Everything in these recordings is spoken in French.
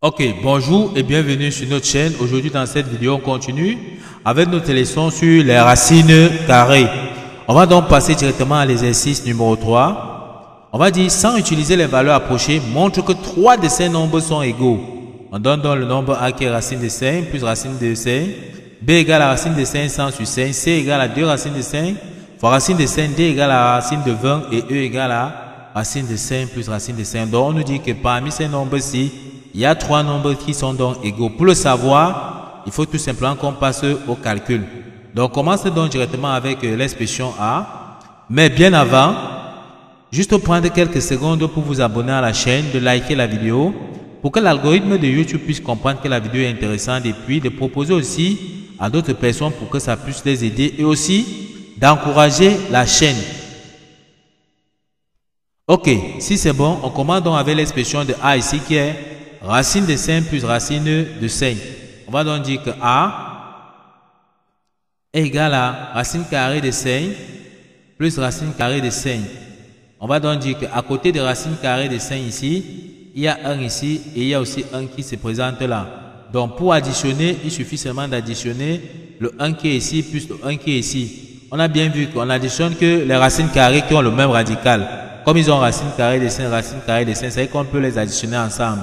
Ok, bonjour et bienvenue sur notre chaîne. Aujourd'hui dans cette vidéo, on continue avec notre leçon sur les racines carrées. On va donc passer directement à l'exercice numéro 3. On va dire, sans utiliser les valeurs approchées, montre que 3 de ces nombres sont égaux. On donne donc le nombre A qui est racine de 5 plus racine de 5. B égale à racine de 500 sur 5. C égale à 2 racines de 5 fois racine de 5. D égale à racine de 20 et E égale à racine de 5 plus racine de 5. Donc on nous dit que parmi ces nombres-ci, il y a 3 nombres qui sont donc égaux. Pour le savoir, il faut tout simplement qu'on passe au calcul. Donc, on commence donc directement avec l'expression A. Mais bien avant, juste prendre quelques secondes pour vous abonner à la chaîne, de liker la vidéo, pour que l'algorithme de YouTube puisse comprendre que la vidéo est intéressante et puis de proposer aussi à d'autres personnes pour que ça puisse les aider et aussi d'encourager la chaîne. Ok, si c'est bon, on commence donc avec l'expression de A ici qui est racine de 5 plus racine de 5. On va donc dire que A est égal à racine carrée de 5 plus racine carrée de 5. On va donc dire qu'à côté de racine carrée de 5 ici, il y a 1 ici et il y a aussi 1 qui se présente là. Donc pour additionner, il suffit seulement d'additionner le 1 qui est ici plus le 1 qui est ici. On a bien vu qu'on additionne que les racines carrées qui ont le même radical. Comme ils ont racine carrée de 5, racine carrée de 5, ça veut dire qu'on peut les additionner ensemble.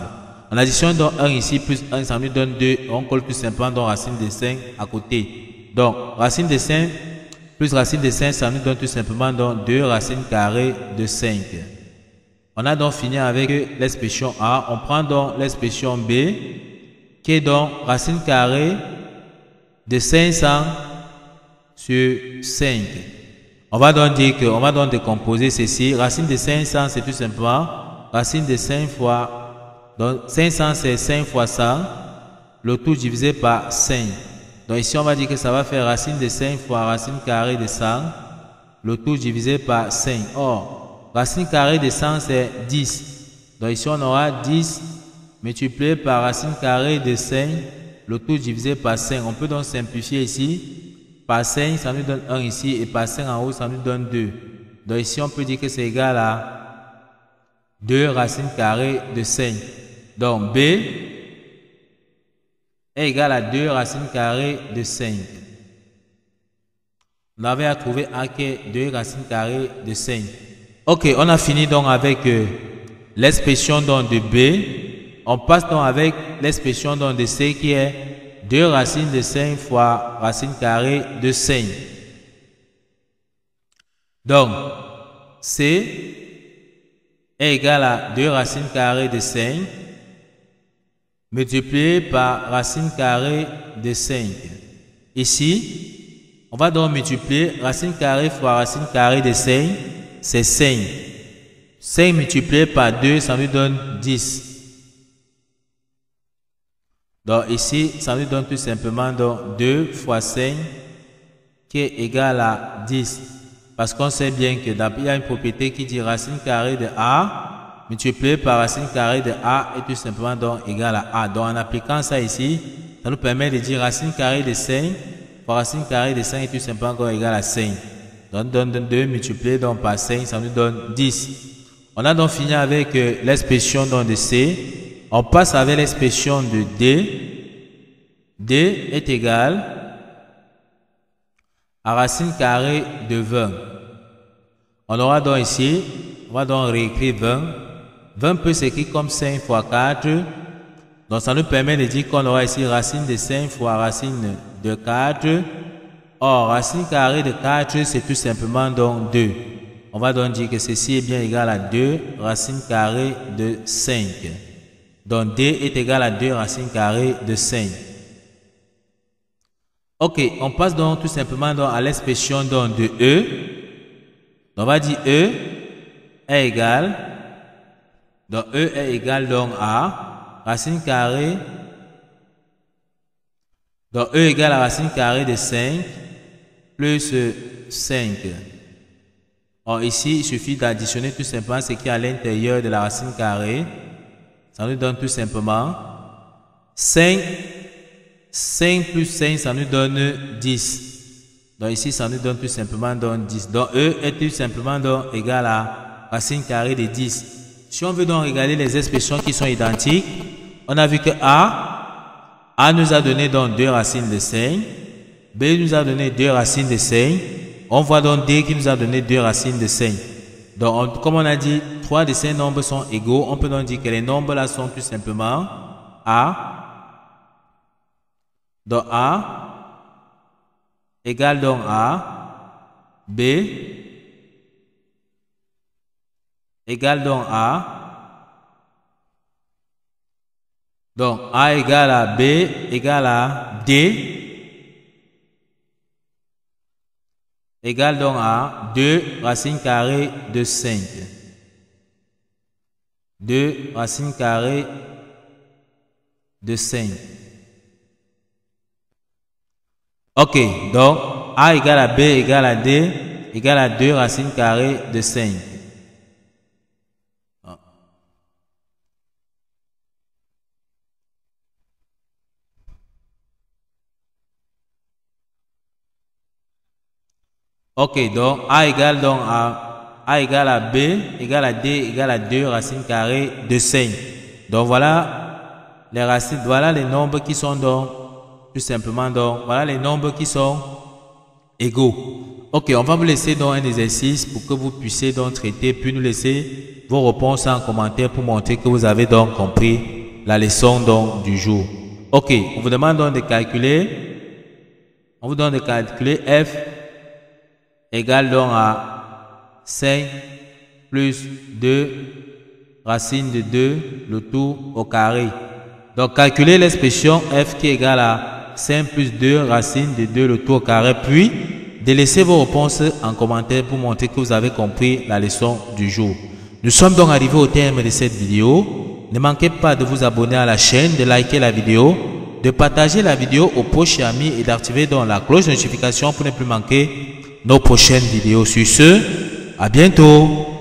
On additionne donc 1 ici plus 1, ça nous donne 2. On colle tout simplement donc racine de 5 à côté. Donc, racine de 5 plus racine de 5, ça nous donne tout simplement donc 2 racines carrées de 5. On a donc fini avec l'expression A. On prend donc l'expression B, qui est donc racine carrée de 500 sur 5. On va donc dire que, on va donc décomposer ceci. Racine de 500, c'est tout simplement racine de 5 fois. Donc 500 c'est 5 fois 100, le tout divisé par 5. Donc ici on va dire que ça va faire racine de 5 fois racine carrée de 100, le tout divisé par 5. Or, racine carrée de 100 c'est 10. Donc ici on aura 10 multiplié par racine carrée de 5, le tout divisé par 5. On peut donc simplifier ici, par 5 ça nous donne 1 ici et par 5 en haut ça nous donne 2. Donc ici on peut dire que c'est égal à 2 racines carrées de 5. Donc B est égal à 2 racines carrées de 5. On avait à trouver A qui est 2 racines carrées de 5. Ok, on a fini donc avec l'expression de B. On passe donc avec l'expression de C qui est 2 racines de 5 fois racine carrée de 5. Donc C est égal à 2 racines carrées de 5 multiplié par racine carrée de 5. Ici, on va donc multiplier racine carrée fois racine carrée de 5, c'est 5. 5 multiplié par 2, ça nous donne 10. Donc ici, ça nous donne tout simplement donc 2 fois 5 qui est égal à 10. Parce qu'on sait bien que il y a une propriété qui dit racine carrée de A multiplié par racine carrée de A est tout simplement donc égal à A. Donc en appliquant ça ici, ça nous permet de dire racine carrée de 5 par racine carrée de 5 est tout simplement donc égal à 5. Donc on donne 2 multiplié donc par 5, ça nous donne 10. On a donc fini avec l'expression de C. On passe avec l'expression de D. D est égal à racine carrée de 20. On aura donc ici, on va donc réécrire 20. 20 peut s'écrire comme 5 fois 4. Donc ça nous permet de dire qu'on aura ici racine de 5 fois racine de 4. Or, racine carrée de 4, c'est tout simplement donc 2. On va donc dire que ceci est bien égal à 2 racine carrée de 5. Donc D est égal à 2 racine carrée de 5. Ok, on passe donc tout simplement donc à l'expression de E. On va dire E est égal, donc E est égal donc à racine carrée, donc E est égal à racine carrée de 5 plus 5. Or ici, il suffit d'additionner tout simplement ce qui est à l'intérieur de la racine carrée. Ça nous donne tout simplement 5 plus 5, ça nous donne 10. Donc ici, ça nous donne tout simplement donc 10. Donc E est tout simplement donc égal à racine carrée de 10. Si on veut donc regarder les expressions qui sont identiques, on a vu que A nous a donné donc 2 racines de 5. B nous a donné 2 racines de 5. On voit donc D qui nous a donné 2 racines de 5. Donc, comme on a dit, 3 de ces nombres sont égaux. On peut donc dire que les nombres là sont tout simplement A. Donc, A égale donc A. B égale donc A. Donc, A égale à B égale à D égale donc à 2 racines carrées de 5. 2 racines carrées de 5. Ok, donc A égale à B égale à D égale à 2 racines carrées de 5. Ok, donc A égale à B égale à D égale à 2 racines carrées de 5. Donc voilà les racines, voilà les nombres qui sont donc tout simplement donc voilà les nombres qui sont égaux. Ok, on va vous laisser donc un exercice pour que vous puissiez donc traiter, puis nous laisser vos réponses en commentaire pour montrer que vous avez donc compris la leçon donc du jour. Ok, on vous demande donc de calculer, F égale donc à 5 plus 2 racine de 2 le tout au carré. Donc calculez l'expression F qui est égale à 5 plus 2 racine de 2 le tout au carré, puis délaissez vos réponses en commentaire pour montrer que vous avez compris la leçon du jour. Nous sommes donc arrivés au terme de cette vidéo. Ne manquez pas de vous abonner à la chaîne, de liker la vidéo, de partager la vidéo aux proches et amis et d'activer donc la cloche de notification pour ne plus manquer nos prochaines vidéos. Sur ce, à bientôt.